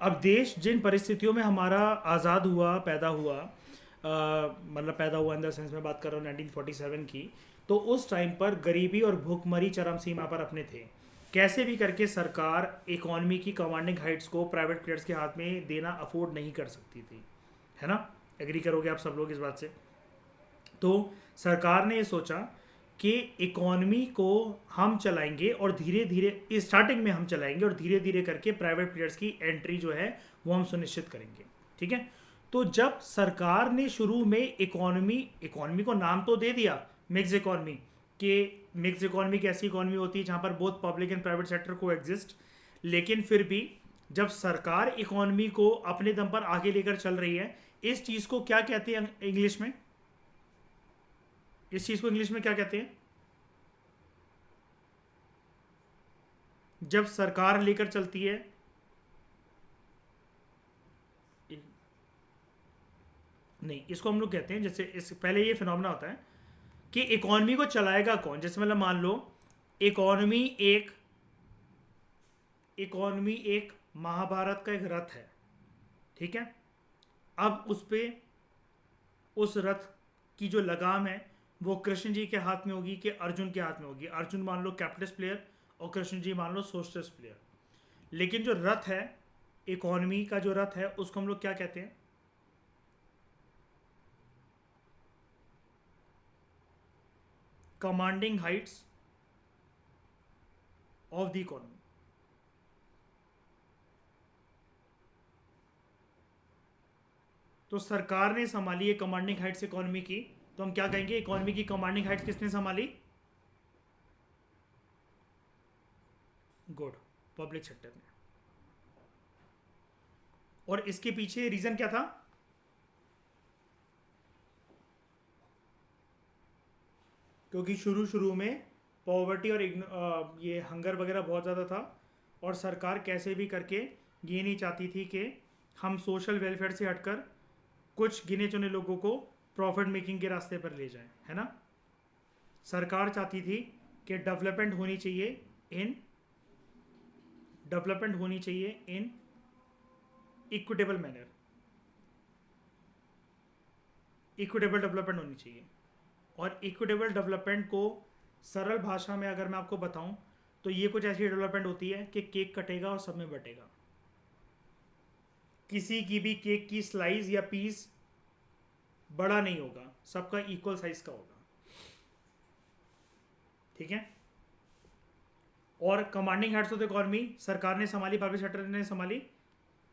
अब देश जिन परिस्थितियों में हमारा आज़ाद हुआ, पैदा हुआ, मतलब पैदा हुआ इन द सेंस में बात कर रहा हूँ 1947 की, तो उस टाइम पर गरीबी और भूखमरी चरम सीमा पर अपने थे। कैसे भी करके सरकार इकॉनमी की कमांडिंग हाइट्स को प्राइवेट प्लेयर्स के हाथ में देना अफोर्ड नहीं कर सकती थी, है ना। एग्री करोगे आप सब लोग इस बात से? तो सरकार ने ये सोचा कि इकोनॉमी को हम चलाएंगे और धीरे धीरे स्टार्टिंग में हम चलाएंगे और धीरे धीरे करके प्राइवेट प्लेयर्स की एंट्री जो है वो हम सुनिश्चित करेंगे, ठीक है। तो जब सरकार ने शुरू में इकोनॉमी इकोनॉमी को नाम तो दे दिया मिक्स इकोनॉमी, कि मिक्स इकोनॉमी एक ऐसी इकोनॉमी होती है जहाँ पर both public and private sector को एग्जिस्ट, लेकिन फिर भी जब सरकार इकोनॉमी को अपने दम पर आगे लेकर चल रही है, इस चीज़ को क्या कहते हैं इंग्लिश में? इस चीज को इंग्लिश में क्या कहते हैं? जब सरकार लेकर चलती है, नहीं, इसको हम लोग कहते हैं, जैसे इस पहले ये फिनोमेना होता है कि इकोनॉमी को चलाएगा कौन। जैसे मतलब मान लो इकोनॉमी एक इकोनॉमी एक महाभारत का एक रथ है, ठीक है। अब उस पे उस रथ की जो लगाम है वो कृष्ण जी के हाथ में होगी कि अर्जुन के हाथ में होगी। अर्जुन मान लो कैपिटलिस्ट प्लेयर और कृष्ण जी मान लो सोशलिस्ट प्लेयर। लेकिन जो रथ है, इकोनॉमी का जो रथ है, उसको हम लोग क्या कहते हैं? Commanding Heights of the economy. तो सरकार ने संभाली है कमांडिंग हाइट्स इकोनॉमी की, तो हम क्या कहेंगे? इकोनॉमी की कमांडिंग हाइट्स किसने संभाली? गुड, पब्लिक सेक्टर ने। और इसके पीछे रीजन क्या था? क्योंकि शुरू शुरू में पॉवर्टी और ये हंगर वगैरह बहुत ज़्यादा था, और सरकार कैसे भी करके ये नहीं चाहती थी कि हम सोशल वेलफेयर से हटकर कुछ गिने चुने लोगों को प्रॉफिट मेकिंग के रास्ते पर ले जाएं, है ना। सरकार चाहती थी कि डेवलपमेंट होनी चाहिए इन इक्विटेबल मैनर, इक्विटेबल डेवलपमेंट होनी चाहिए। और इक्विटेबल डेवलपमेंट को सरल भाषा में अगर मैं आपको बताऊं, तो ये कुछ ऐसी डेवलपमेंट होती है कि केक कटेगा और सब में बटेगा। किसी की भी केक की स्लाइस या पीस बड़ा नहीं होगा, सबका इक्वल साइज का होगा, ठीक है। और commanding heads of the economy सरकार ने संभाली, पब्लिक सेक्टर ने संभाली।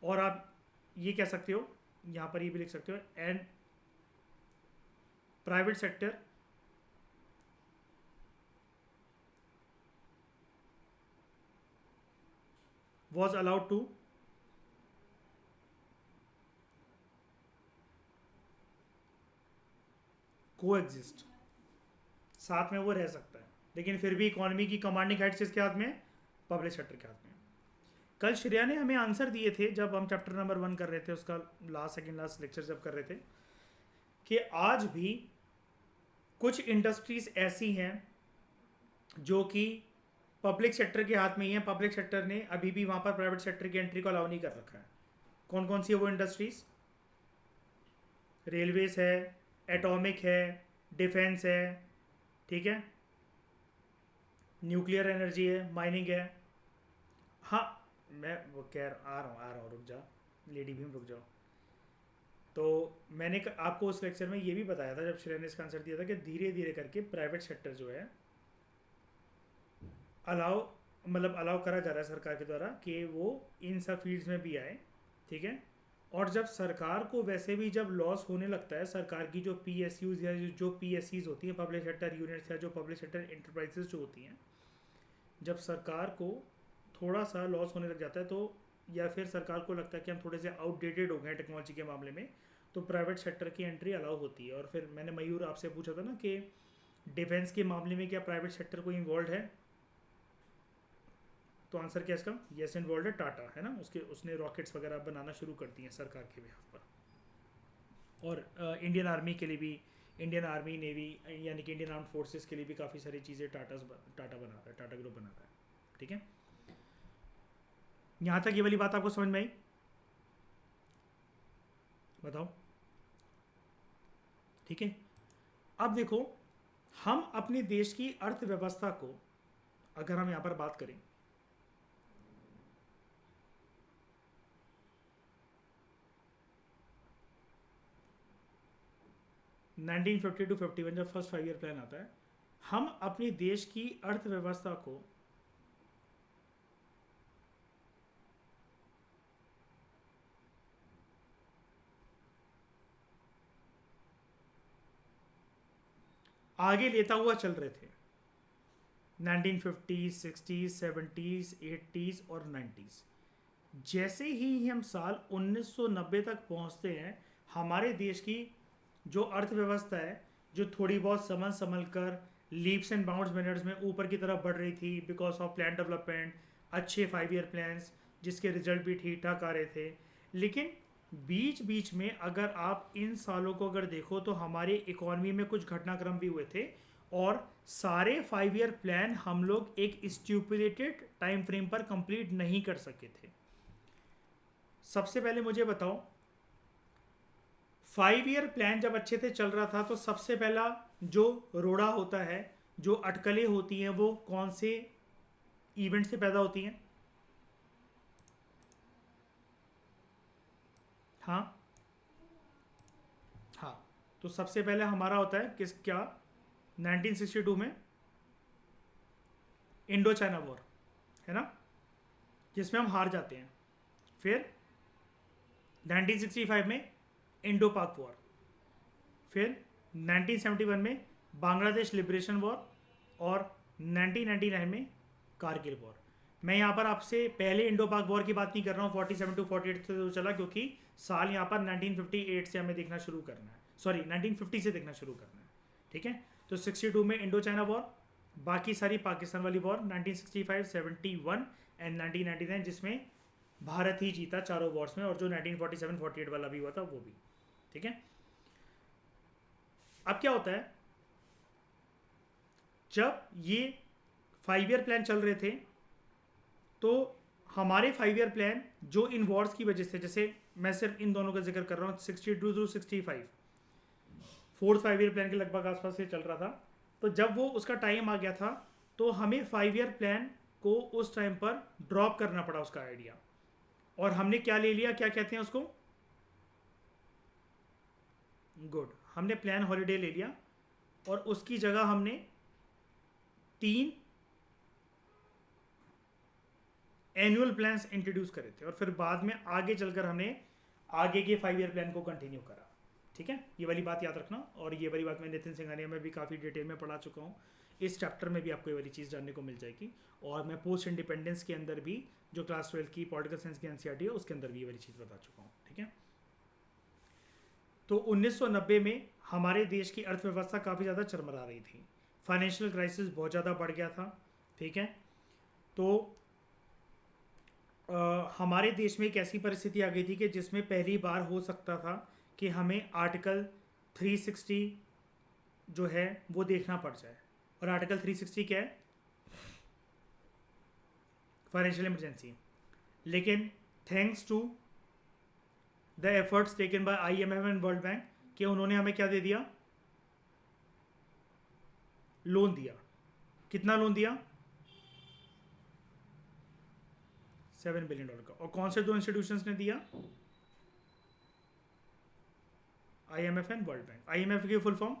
और आप ये कह सकते हो, यहां पर ये भी लिख सकते हो, and private sector was allowed to coexist, साथ में वो रह सकता है। लेकिन फिर भी इकोनॉमी की कमांडिंग हाइट्स किसके हाथ में? पब्लिक सेक्टर के हाथ में। कल श्रेया ने हमें आंसर दिए थे जब हम चैप्टर नंबर 1 कर रहे थे, उसका सेकंड लास्ट लेक्चर जब कर रहे थे, कि आज भी कुछ इंडस्ट्रीज ऐसी हैं जो कि पब्लिक सेक्टर के हाथ में ही है। पब्लिक सेक्टर ने अभी भी वहाँ पर प्राइवेट सेक्टर की एंट्री को अलाउ नहीं कर रखा है। कौन कौन सी है वो इंडस्ट्रीज? रेलवेज है, एटॉमिक है, डिफेंस है, ठीक है, न्यूक्लियर एनर्जी है, माइनिंग है। हाँ, मैं वो आ रहा हूँ, रुक जा लेडी भीम, रुक जाओ। तो मैंने आपको उस लेक्चर में ये भी बताया था जब श्रेया ने इसका आंसर दिया था कि धीरे धीरे करके प्राइवेट सेक्टर जो है अलाउ करा जा रहा है सरकार के द्वारा कि वो इन सब फील्ड्स में भी आए, ठीक है। और जब सरकार को वैसे भी जब लॉस होने लगता है, सरकार की जो PSUs या जो PSEs होती हैं, पब्लिक सेक्टर यूनिट्स या जो पब्लिक सेक्टर इंटरप्राइजेस जो होती हैं, जब सरकार को थोड़ा सा लॉस होने लग जाता है, तो या फिर सरकार को लगता है कि हम थोड़े से आउटडेटेड हो गए हैं टेक्नोलॉजी के मामले में, तो प्राइवेट सेक्टर की एंट्री अलाउ होती है। और फिर मैंने मयूर आपसे पूछा था ना कि डिफेंस के मामले में क्या प्राइवेट सेक्टर कोई इन्वॉल्व है, तो आंसर क्या इसका? यस, इन्वॉल्व है, टाटा है ना, उसने रॉकेट्स वगैरह बनाना शुरू कर दिए सरकार के बिहाफ पर। और इंडियन आर्मी के लिए भी, इंडियन आर्मी नेवी यानी कि इंडियन आर्म फोर्सेस के लिए भी काफ़ी सारी चीज़ें टाटा बनाता है, टाटा ग्रुप बनाता है, ठीक है। यहाँ तक ये वाली बात आपको समझ में आई? बताओ, ठीक है। अब देखो, हम अपने देश की अर्थव्यवस्था को अगर हम यहाँ पर बात करें, नाइनटीन 50 to 51 जब फर्स्ट 5 ईयर प्लान आता है, हम अपने देश की अर्थव्यवस्था को आगे लेता हुआ चल रहे थे 1950s, 60s, 70s, 80s और 90s। जैसे ही हम साल 1990 तक पहुंचते हैं, हमारे देश की जो अर्थव्यवस्था है, जो थोड़ी बहुत संभल कर लीप्स एंड बाउंड्स मैनर्स में ऊपर की तरफ बढ़ रही थी बिकॉज ऑफ प्लान डेवलपमेंट, अच्छे 5 ईयर प्लान्स जिसके रिजल्ट भी ठीक ठाक आ रहे थे। लेकिन बीच बीच में अगर आप इन सालों को अगर देखो तो हमारे इकोनॉमी में कुछ घटनाक्रम भी हुए थे, और सारे 5 ईयर प्लान हम लोग एक स्ट्यूपुलेटेड टाइम फ्रेम पर कंप्लीट नहीं कर सके थे। सबसे पहले मुझे बताओ, 5 ईयर प्लान जब अच्छे से चल रहा था तो सबसे पहला जो रोड़ा होता है, जो अटकलें होती हैं, वो कौन से इवेंट से पैदा होती हैं? हाँ हाँ, तो सबसे पहले हमारा होता है क्या 1962 में इंडो चाइना वॉर, है ना, जिसमें हम हार जाते हैं। फिर 1965 में इंडो पाक वॉर, फिर 1971 में बांग्लादेश लिबरेशन वॉर, और 1999 में कारगिल वॉर। मैं यहाँ पर आपसे पहले इंडो पाक वॉर की बात नहीं कर रहा हूँ, 47 to 48 से तो चला, क्योंकि साल यहाँ पर 1958 से हमें देखना शुरू करना है, सॉरी 1950 से देखना शुरू करना है, ठीक है। तो 62 में इंडो चाइना वॉर, बाकी सारी पाकिस्तान वाली वॉर 1965, 71 एंड 1999, जिसमें भारत ही जीता चारों वॉर्स में, और जो 1947-48 वाला भी हुआ था वो भी, ठीक है। अब क्या होता है, जब ये 5 ईयर प्लान चल रहे थे तो हमारे 5 ईयर प्लान जो इन वॉर्स की वजह से, जैसे मैं सिर्फ इन दोनों का जिक्र कर रहा हूँ, 62 to 65 फोर्थ 5 ईयर प्लान के लगभग आसपास से चल रहा था। तो जब वो उसका टाइम आ गया था तो हमें 5 ईयर प्लान को उस टाइम पर ड्रॉप करना पड़ा, उसका आइडिया, और हमने क्या ले लिया, क्या कहते हैं उसको, गुड, हमने प्लान हॉलीडे ले लिया, और उसकी जगह हमने 3 एनुअल प्लान्स इंट्रोड्यूस करे थे, और फिर बाद में आगे चलकर हमने आगे के 5 ईयर प्लान को कंटिन्यू करा, ठीक है। ये वाली बात याद रखना, और ये वाली बात मैं नितिन सिंघानिया में भी काफ़ी डिटेल में पढ़ा चुका हूँ। इस चैप्टर में भी आपको ये वाली चीज़ जानने को मिल जाएगी, और मैं पोस्ट इंडिपेंडेंस के अंदर भी जो क्लास 12 की पॉलिटिकल साइंस की एनसीईआरटी है उसके अंदर भी ये वाली चीज़ बता चुका हूँ, ठीक है। तो 1990 में हमारे देश की अर्थव्यवस्था काफ़ी ज़्यादा चरमरा रही थी, फाइनेंशियल क्राइसिस बहुत ज़्यादा बढ़ गया था, ठीक है। तो हमारे देश में एक ऐसी परिस्थिति आ गई थी कि जिसमें पहली बार हो सकता था कि हमें आर्टिकल 360 जो है वो देखना पड़ जाए। और आर्टिकल 360 क्या है? Financial emergency. लेकिन thanks to the efforts taken by IMF and world bank कि उन्होंने हमें क्या दे दिया? लोन दिया। कितना लोन दिया? $7 बिलियन का। और कौन से दो इंस्टीट्यूशंस ने दिया? IMF and world bank. IMF की फुल फॉर्म?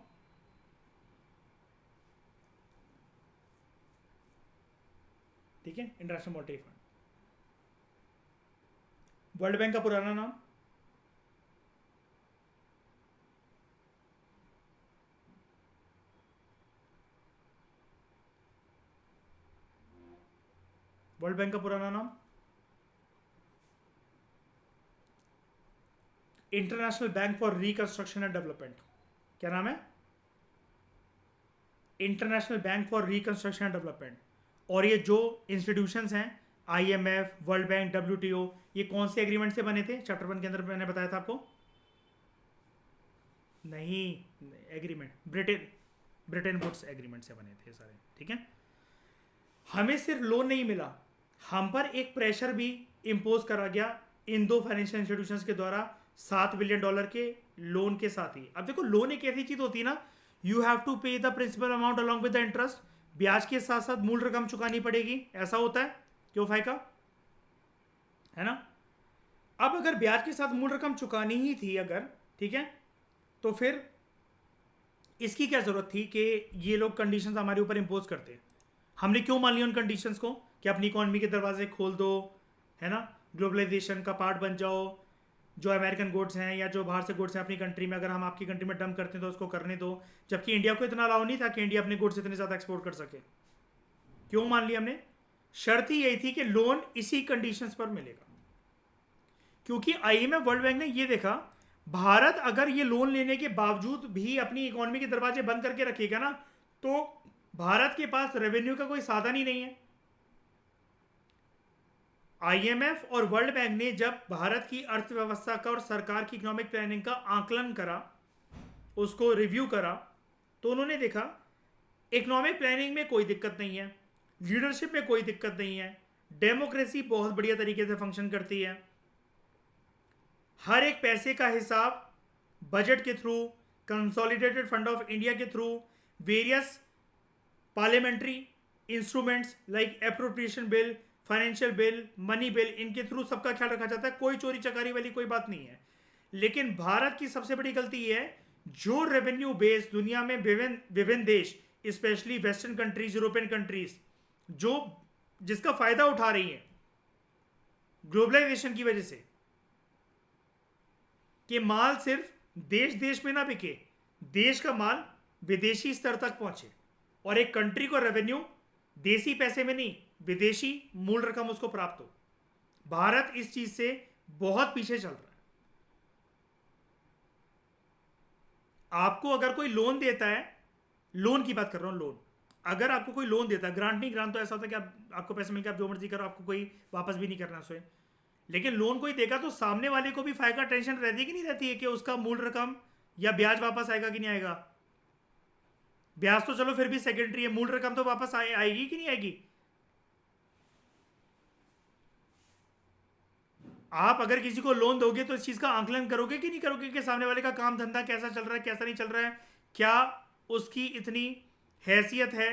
ठीक है, international monetary fund. World bank का पुराना नाम? वर्ल्ड बैंक का पुराना नाम? International bank for reconstruction and development. क्या नाम है? International bank for reconstruction and development. और ये जो इंस्टीट्यूशंस हैं, IMF, वर्ल्ड बैंक, WTO, ये कौन से एग्रीमेंट से बने थे? चैप्टर 1 के अंदर मैंने बताया था आपको। नहीं, एग्रीमेंट ब्रिटेन वुड्स एग्रीमेंट से बने थे सारे। ठीक है, हमें सिर्फ लोन नहीं मिला, हम पर एक प्रेशर भी इम्पोज करा गया इन दो फाइनेंशियल इंस्टीट्यूशंस के द्वारा $7 बिलियन के लोन के साथ ही। अब देखो, लोन एक ऐसी चीज होती है ना, you have to pay the principal amount along with the interest. ब्याज के साथ साथ मूल रकम चुकानी पड़ेगी, ऐसा होता है क्यों फायका? है ना? अब अगर ब्याज के साथ मूल रकम चुकानी ही थी अगर, ठीक है, तो फिर इसकी क्या जरूरत थी कि ये लोग कंडीशंस हमारे ऊपर इंपोज करते? हमने क्यों मान लिया उन कंडीशंस को कि अपनी इकोनॉमी के दरवाजे खोल दो, है ना, ग्लोबलाइजेशन का पार्ट बन जाओ, जो अमेरिकन गुड्स हैं या जो बाहर से गुड्स हैं अपनी कंट्री में, अगर हम आपकी कंट्री में डंप करते हैं तो उसको करने दो। जबकि इंडिया को इतना अलाउ नहीं था कि इंडिया अपने गुड्स इतने ज़्यादा एक्सपोर्ट कर सके। क्यों मान लिया हमने? शर्त ही यही थी कि लोन इसी कंडीशंस पर मिलेगा। क्योंकि IMF वर्ल्ड बैंक ने ये देखा, भारत अगर ये लोन लेने के बावजूद भी अपनी इकोनॉमी के दरवाजे बंद करके रखेगा ना, तो भारत के पास रेवेन्यू का कोई साधन ही नहीं है। IMF और वर्ल्ड बैंक ने जब भारत की अर्थव्यवस्था का और सरकार की इकोनॉमिक प्लानिंग का आकलन करा, उसको रिव्यू करा, तो उन्होंने देखा इकोनॉमिक प्लानिंग में कोई दिक्कत नहीं है, लीडरशिप में कोई दिक्कत नहीं है, डेमोक्रेसी बहुत बढ़िया तरीके से फंक्शन करती है, हर एक पैसे का हिसाब बजट के through, consolidated fund of India के through, various parliamentary instruments like appropriation bill, financial bill, money bill, इनके थ्रू सबका ख्याल रखा जाता है। कोई चोरी चकारी वाली कोई बात नहीं है। लेकिन भारत की सबसे बड़ी गलती है, जो रेवेन्यू बेस दुनिया में विभिन्न देश, specially western countries, European countries, जो जिसका फायदा उठा रही है ग्लोबलाइजेशन की वजह से, कि माल सिर्फ देश देश में ना बिके, देश का माल विदेशी स्तर तक पहुंचे और एक कंट्री को रेवेन्यू देसी पैसे में नहीं, विदेशी मूल रकम उसको प्राप्त हो। भारत इस चीज से बहुत पीछे चल रहा है। आपको अगर कोई लोन देता है, लोन की बात कर रहा हूं, लोन, अगर आपको कोई लोन देता है, ग्रांट नहीं, ग्रांट तो ऐसा होता है कि आपको पैसे मिलकर आप जो मर्जी करो, आपको कोई वापस भी नहीं करना उसे। लेकिन लोन कोई देगा तो सामने वाले को भी फायदा टेंशन रहती है कि नहीं रहती है कि उसका मूल रकम या ब्याज वापस आएगा कि नहीं आएगा? ब्याज तो चलो फिर भी सेकेंडरी है, मूल रकम तो वापस आएगी कि नहीं आएगी? आप अगर किसी को लोन दोगे तो इस चीज का आंकलन करोगे कि नहीं करोगे कि सामने वाले का काम धंधा कैसा चल रहा है, कैसा नहीं चल रहा है, क्या उसकी इतनी हैसियत है,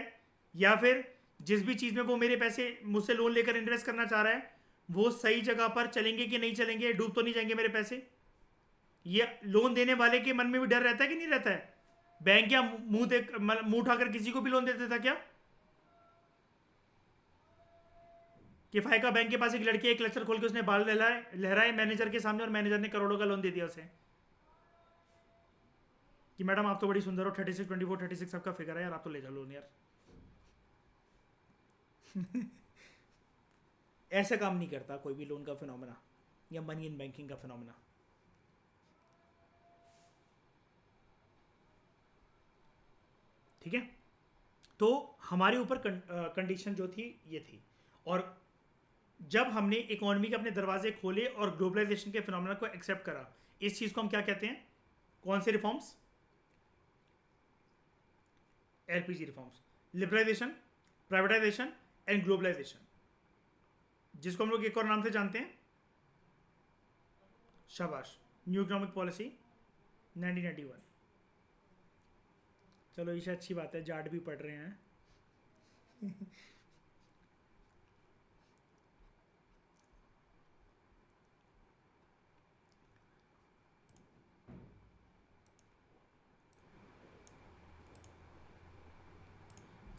या फिर जिस भी चीज में वो मेरे पैसे मुझसे लोन लेकर इन्वेस्ट करना चाह रहा है वो सही जगह पर चलेंगे कि नहीं चलेंगे, डूब तो नहीं जाएंगे मेरे पैसे। ये लोन देने वाले के मन में भी डर रहता है कि नहीं रहता है? बैंक क्या मुंह उठाकर किसी को भी लोन देता था क्या? किफायका बैंक के पास एक लड़की, एक क्लचर खोल के उसने बाल लहराए मैनेजर के सामने और मैनेजर ने करोड़ों का लोन दे दिया उसे कि मैडम आप तो बड़ी सुंदर हो, 36, 24, 36 आपका फिगर है यार, आप तो ले जाओ लोन यार। ऐसा काम नहीं करता कोई भी लोन का फिनोमेना या मनी इन बैंकिंग का फिनोमेना। ठीक है, तो हमारे ऊपर कंडीशन जो थी ये थी। और जब हमने इकोनॉमी के अपने दरवाजे खोले और ग्लोबलाइजेशन के फिनोमेना को एक्सेप्ट करा, इस चीज को हम क्या कहते हैं? कौन से reforms? LPG reforms, liberalisation, privatisation and globalisation, जिसको हम लोग एक और नाम से जानते हैं, शाबाश, न्यू इकोनॉमिक पॉलिसी 1991। चलो ईशा, अच्छी बात है, जाट भी पढ़ रहे हैं।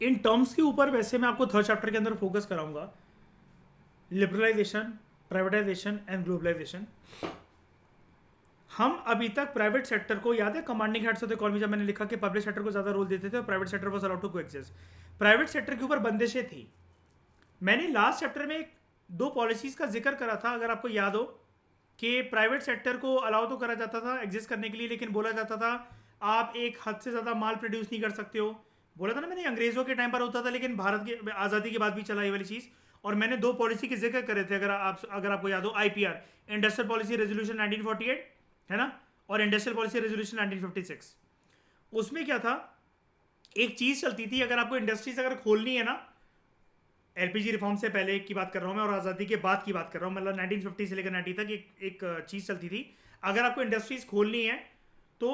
इन टर्म्स के ऊपर वैसे मैं आपको थर्ड चैप्टर के अंदर फोकस कराऊंगा, लिबरलाइजेशन, प्राइवेटाइजेशन एंड ग्लोबलाइजेशन। हम अभी तक प्राइवेट सेक्टर को, याद है commanding heads of the economy, जब मैंने लिखा कि पब्लिक सेक्टर को ज्यादा रोल देते थे और private sector was allowed to coexist, private sector के ऊपर बंदिशें थी। मैंने लास्ट चैप्टर में दो पॉलिसीज का जिक्र करा था, अगर आपको याद हो, कि प्राइवेट सेक्टर को अलाउ तो करा जाता था एग्जिस्ट करने के लिए, लेकिन बोला जाता था आप एक हद से ज़्यादा माल प्रोड्यूस नहीं कर सकते हो। बोला था ना मैंने, अंग्रेजों के टाइम पर होता था, लेकिन भारत की आज़ादी के बाद भी चला ये वाली चीज़। और मैंने दो पॉलिसी के जिक्र करे थे, अगर आपको याद हो, आईपीआर, इंडस्ट्रियल पॉलिसी रेजोल्यूशन 1948, है ना, और इंडस्ट्रियल पॉलिसी रेजोल्यूशन 1956। उसमें क्या था, एक चीज़ चलती थी, अगर आपको इंडस्ट्रीज अगर खोलनी है ना, एलपीजी रिफॉर्म से पहले की बात कर रहा हूँ मैं, और आज़ादी के बाद की बात कर रहा हूँ, मतलब 1950 से लेकर 90 तक एक चीज़ चलती थी, अगर आपको इंडस्ट्रीज खोलनी है तो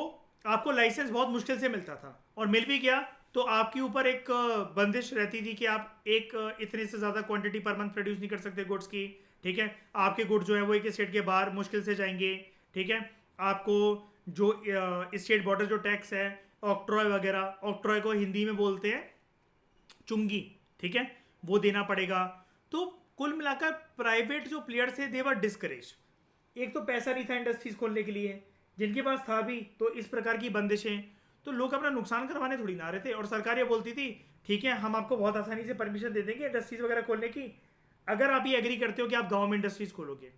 आपको लाइसेंस बहुत मुश्किल से मिलता था, और मिल भी गया तो आपके ऊपर एक बंदिश रहती थी कि आप एक इतने से ज़्यादा क्वांटिटी पर मंथ प्रोड्यूस नहीं कर सकते गुड्स की, ठीक है। आपके गुड्स जो है वो एक स्टेट के बाहर मुश्किल से जाएंगे, ठीक है। आपको जो स्टेट बॉर्डर जो टैक्स है, ऑक्ट्रॉय वगैरह, ऑक्ट्रॉय को हिंदी में बोलते हैं चुंगी, ठीक है, वो देना पड़ेगा। तो कुल मिलाकर प्राइवेट जो प्लेयर्स थे दे वर डिस्करेज। एक तो पैसा नहीं था इंडस्ट्रीज खोलने के लिए, जिनके पास था भी तो इस प्रकार की बंदिशें, तो लोग अपना नुकसान करवाने थोड़ी ना आ रहे थे। और सरकार ये बोलती थी ठीक है हम आपको बहुत आसानी से परमिशन दे देंगे इंडस्ट्रीज वगैरह खोलने की, अगर आप ये एग्री करते हो कि आप गाँव में इंडस्ट्रीज खोलोगे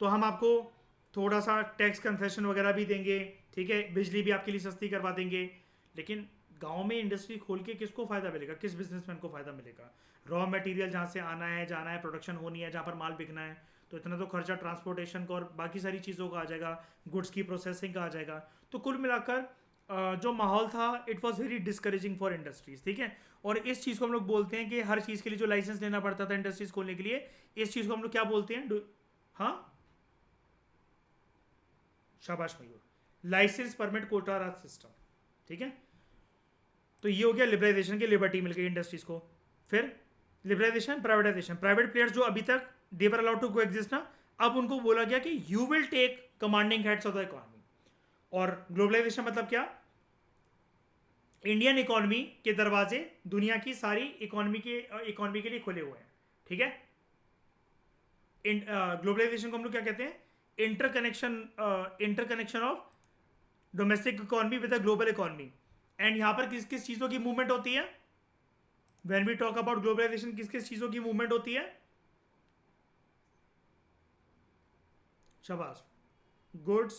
तो हम आपको थोड़ा सा टैक्स कंसेशन वगैरह भी देंगे, ठीक है, बिजली भी आपके लिए सस्ती करवा देंगे। लेकिन गांव में इंडस्ट्री खोल के किसको फ़ायदा मिलेगा, किस बिजनेसमैन को फ़ायदा मिलेगा? रॉ मटेरियल जहाँ से आना है, जाना है, प्रोडक्शन होनी है, जहाँ पर माल बिकना है, तो इतना तो खर्चा ट्रांसपोर्टेशन का और बाकी सारी चीज़ों का आ जाएगा, गुड्स की प्रोसेसिंग का आ जाएगा। तो कुल मिलाकर जो माहौल था it was very discouraging for industries, ठीक है। और इस चीज़ को हम लोग बोलते हैं कि हर चीज़ के लिए जो लाइसेंस लेना पड़ता था इंडस्ट्रीज खोलने के लिए, इस चीज़ को हम लोग क्या बोलते हैं? हाँ, शाबाश मयूर, लाइसेंस परमिट कोटा राज सिस्टम, ठीक है। तो ये हो गया लिबरलाइजेशन की लिबर्टी मिल गई इंडस्ट्रीज को। फिर लिबरलाइजेशन, प्राइवेटाइजेशन, प्राइवेट प्लेयर्स जो अभी तक they were allowed to coexist ना, अब उनको बोला गया कि you will take commanding heads of the economy. और ग्लोबलाइजेशन मतलब क्या? इंडियन इकोनॉमी के दरवाजे दुनिया की सारी इकोनॉमी के लिए खुले हुए हैं, ठीक है। ग्लोबलाइजेशन को हम लोग क्या कहते हैं? Interconnection of domestic economy with the global economy. And यहाँ पर किस किस चीज़ों की मूवमेंट होती है? When we talk about globalisation, किस किस चीज़ों की मूवमेंट होती है? शाबाश, goods,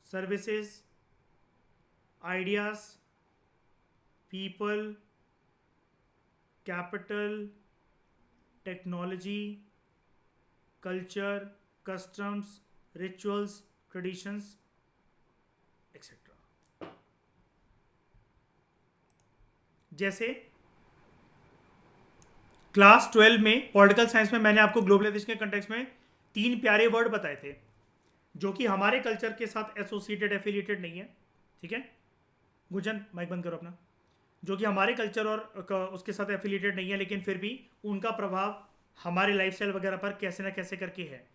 services, ideas, people, capital, technology, culture, customs, rituals, traditions, etcetera. जैसे क्लास 12 में पॉलिटिकल साइंस में मैंने आपको ग्लोबलाइजेशन के कंटेक्स्ट में 3 प्यारे वर्ड बताए थे जो कि हमारे कल्चर के साथ एसोसिएटेड एफिलिएटेड नहीं है, ठीक है। गुंजन माइक बंद करो अपना। जो कि हमारे कल्चर और उसके साथ एफिलिएटेड नहीं है, लेकिन फिर भी उनका प्रभाव हमारे लाइफस्टाइल वगैरह पर कैसे ना कैसे करके है।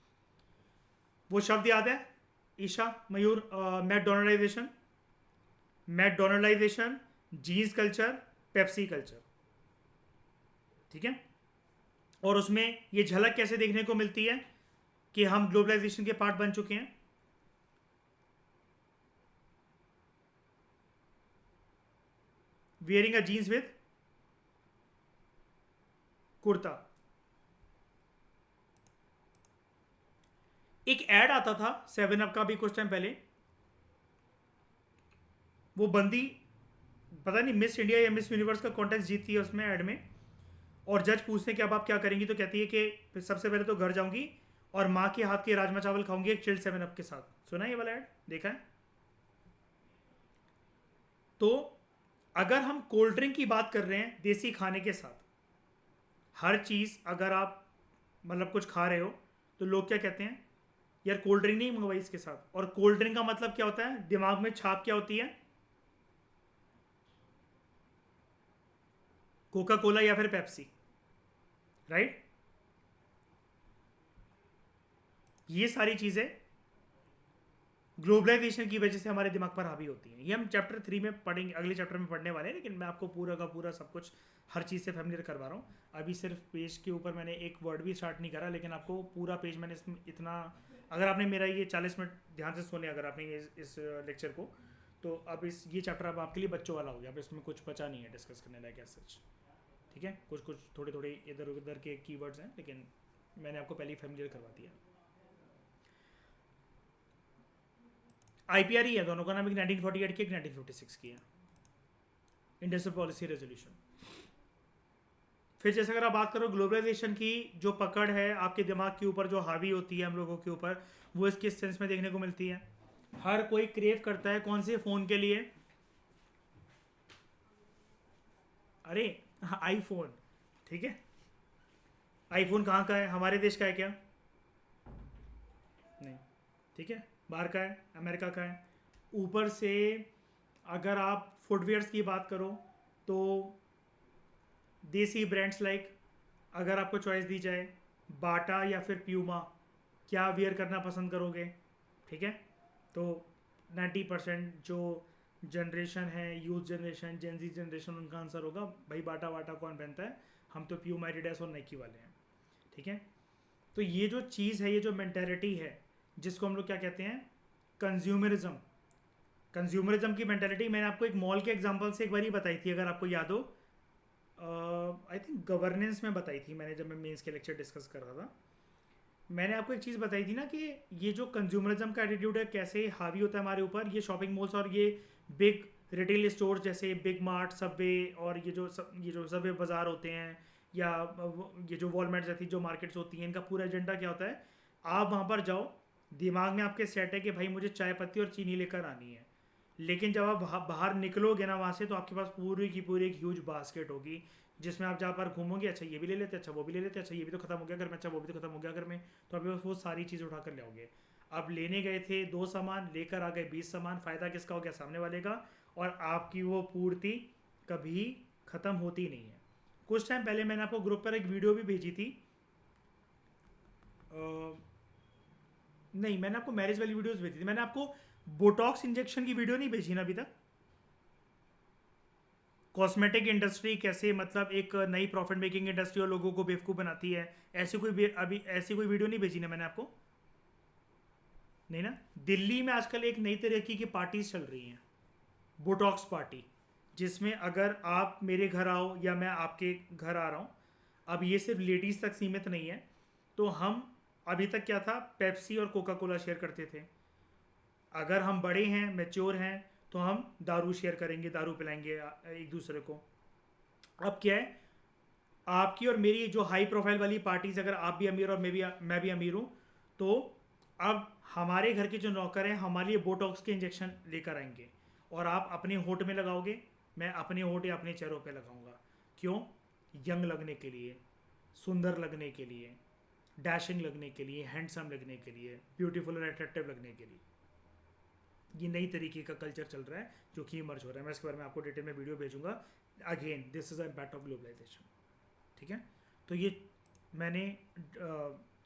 वो शब्द याद है ईशा, मयूर? मैकडोनलाइजेशन, मैकडोनलाइजेशन, जीन्स कल्चर, पेप्सी कल्चर, ठीक है। और उसमें ये झलक कैसे देखने को मिलती है कि हम ग्लोबलाइजेशन के पार्ट बन चुके हैं? Wearing a jeans with kurta. एक ऐड आता था 7 अप का भी कुछ टाइम पहले, वो बंदी पता नहीं मिस इंडिया या मिस यूनिवर्स का कॉन्टेस्ट जीतती है उसमें ऐड में, और जज पूछते हैं कि अब आप क्या करेंगी, तो कहती है कि सबसे पहले तो घर जाऊंगी और माँ के हाथ के राजमा चावल खाऊंगी एक चिल्ड 7 अप के साथ। सुना है ये वाला ऐड, देखा है? तो अगर हम कोल्ड ड्रिंक की बात कर रहे हैं देसी खाने के साथ, हर चीज़ अगर आप मतलब कुछ खा रहे हो तो लोग क्या कहते हैं, यार कोल्ड ड्रिंक नहीं मंगवाई इसके साथ। और कोल्ड ड्रिंक का मतलब क्या होता है, दिमाग में छाप क्या होती है, कोका कोला या फिर पेप्सी, राइट? ये सारी चीज़ें ग्लोबलाइजेशन की वजह से हमारे दिमाग पर हावी होती हैं। ये हम चैप्टर 3 में पढ़ेंगे, अगले चैप्टर में पढ़ने वाले हैं, लेकिन मैं आपको पूरा का पूरा सब कुछ हर चीज़ से फैमिलियर करवा रहा हूँ। अभी सिर्फ पेज के ऊपर मैंने एक वर्ड भी स्टार्ट नहीं करा, लेकिन आपको पूरा पेज मैंने इसमें इतना, अगर आपने मेरा ये 40 मिनट ध्यान से सुने अगर आपने इस लेक्चर को, तो अब ये चैप्टर अब आपके लिए बच्चों वाला हो गया। अब इसमें कुछ बचा नहीं है डिस्कस करने लायक एज सच, ठीक है? कुछ कुछ थोड़े थोड़े इधर उधर के कीवर्ड्स हैं, लेकिन मैंने आपको पहले ही फैमिलियर करवा दिया। आईपीआर ही है दोनों का नाम, एक 1948 की एक 1956 की है, इंडस्ट्रियल पॉलिसी रेजोल्यूशन। फिर जैसे अगर आप बात करो ग्लोबलाइजेशन की, जो पकड़ है आपके दिमाग के ऊपर जो हावी होती है हम लोगों के ऊपर, वो इसके सेंस में देखने को मिलती है। हर कोई क्रेव करता है कौन से फ़ोन के लिए, अरे आईफोन, ठीक है? आईफोन कहाँ का है, हमारे देश का है क्या? नहीं, ठीक है, बाहर का है, अमेरिका का है। ऊपर से अगर आप फुटवेयर्स की बात करो तो देसी ब्रांड्स लाइक, अगर आपको चॉइस दी जाए बाटा या फिर प्यूमा, क्या वियर करना पसंद करोगे? ठीक है, तो 90% जो जनरेशन है, यूथ जनरेशन, जेनजी जनरेशन, उनका आंसर होगा भाई बाटा, वाटा कौन पहनता है, हम तो प्यूमा, एडिडास और नाइकी वाले हैं, ठीक है? तो ये जो चीज़ है, ये जो मेंटेलिटी है, जिसको हम लोग क्या कहते हैं, कंज्यूमरिज्म। कंज्यूमरिज्म की मेंटेलिटी मैंने आपको एक मॉल के एग्जांपल से एक बार ही बताई थी, अगर आपको याद हो, आई थिंक गवर्नेंस में बताई थी मैंने, जब मैं मेंस के लेक्चर डिस्कस कर रहा था। मैंने आपको एक चीज़ बताई थी ना कि ये जो कंज्यूमरिज्म का एटीट्यूड है कैसे हावी होता है हमारे ऊपर, ये शॉपिंग मॉल्स और ये बिग रिटेल स्टोर जैसे बिग मार्ट, सबवे, और ये जो सबवे बाज़ार होते हैं, या ये जो वॉलमार्ट जैसी जो मार्केट्स होती हैं, इनका पूरा एजेंडा क्या होता है, आप वहाँ पर जाओ, दिमाग में आपके सेट है कि भाई मुझे चाय पत्ती और चीनी लेकर आनी है, लेकिन जब आप बाहर निकलोगे ना वहाँ से, तो आपके पास पूरी की पूरी एक ह्यूज बास्केट होगी, जिसमें आप जहाँ पर घूमोगे, अच्छा ये भी ले लेते, अच्छा वो भी ले लेते, अच्छा ये भी तो खत्म हो गया घर में, अच्छा वो भी तो खत्म हो गया घर में, तो आपके पास वो सारी चीज़ उठा कर लाओगे। आप लेने गए थे 2 सामान, लेकर आ गए 20 सामान, फ़ायदा किसका हो गया, सामने वाले का, और आपकी वो पूर्ति कभी ख़त्म होती नहीं है। कुछ टाइम पहले मैंने आपको ग्रुप पर एक वीडियो भी भेजी थी, नहीं मैंने आपको मैरिज वाली वीडियोस भेजी थी, मैंने आपको बोटॉक्स इंजेक्शन की वीडियो नहीं भेजी ना अभी तक। कॉस्मेटिक इंडस्ट्री कैसे मतलब एक नई प्रॉफिट मेकिंग इंडस्ट्री और लोगों को बेवकूफ़ बनाती है, अभी ऐसी कोई वीडियो नहीं भेजी ना मैंने आपको, नहीं ना? दिल्ली में आजकल एक नई तरीके की पार्टीज चल रही हैं, बोटॉक्स पार्टी, जिसमें अगर आप मेरे घर आओ या मैं आपके घर आ रहा हूँ, अब ये सिर्फ लेडीज़ तक सीमित नहीं है, तो हम अभी तक क्या था, पेप्सी और कोका कोला शेयर करते थे। अगर हम बड़े हैं, मैच्योर हैं, तो हम दारू शेयर करेंगे, दारू पिलाएंगे एक दूसरे को। अब क्या है, आपकी और मेरी जो हाई प्रोफाइल वाली पार्टीज, अगर आप भी अमीर और मैं भी अमीर हूँ, तो अब हमारे घर के जो नौकर हैं हमारे लिए बोटॉक्स के इंजेक्शन लेकर आएंगे, और आप अपने होठ में लगाओगे, मैं अपने होठ या अपने चेहरों पे लगाऊंगा। क्यों? यंग लगने के लिए, सुंदर लगने के लिए, डैशिंग लगने के लिए, हैंडसम लगने के लिए, ब्यूटीफुल और अट्रैक्टिव लगने के लिए। ये नई तरीके का कल्चर चल रहा है जो कि इमर्ज हो रहा है, मैं इसके बारे में आपको डिटेल में वीडियो भेजूंगा। Again this is the impact of globalisation, ठीक है? तो ये मैंने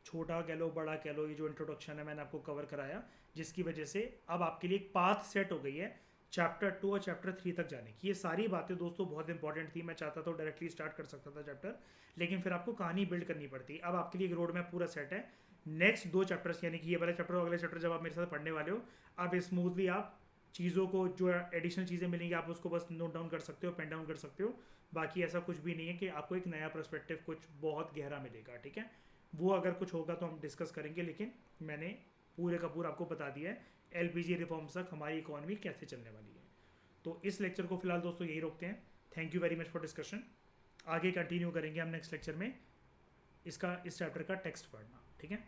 छोटा कह लो बड़ा कह लो, ये जो इंट्रोडक्शन है मैंने आपको कवर कराया, जिसकी वजह से अब आपके लिए एक पाथ सेट हो गई है चैप्टर 2 और चैप्टर 3 तक जाने की। ये सारी बातें दोस्तों बहुत इंपॉर्टेंट थी, मैं चाहता तो डायरेक्टली स्टार्ट कर सकता था चैप्टर, लेकिन फिर आपको कहानी बिल्ड करनी पड़ती। अब आपके लिए एक रोड मैप पूरा सेट है। नेक्स्ट 2 चैप्टर्स, यानी कि ये वाला चैप्टर और अगले चैप्टर जब आप मेरे साथ पढ़ने वाले हो, अब स्मूथली आप चीज़ों को, जो एडिशनल चीज़ें मिलेंगी आप उसको बस नोट डाउन कर सकते हो, पेन डाउन कर सकते हो। बाकी ऐसा कुछ भी नहीं है कि आपको एक नया पर्सपेक्टिव कुछ बहुत गहरा मिलेगा, ठीक है? वो अगर कुछ होगा तो हम डिस्कस करेंगे, लेकिन मैंने पूरे का पूरा आपको बता दिया है एलपीजी रिफॉर्म्स तक हमारी इकोनॉमी कैसे चलने वाली है। तो इस लेक्चर को फिलहाल दोस्तों यही रोकते हैं। Thank you very much for discussion. आगे कंटिन्यू करेंगे हम नेक्स्ट लेक्चर में इस चैप्टर का टेक्स्ट पढ़ना, ठीक है।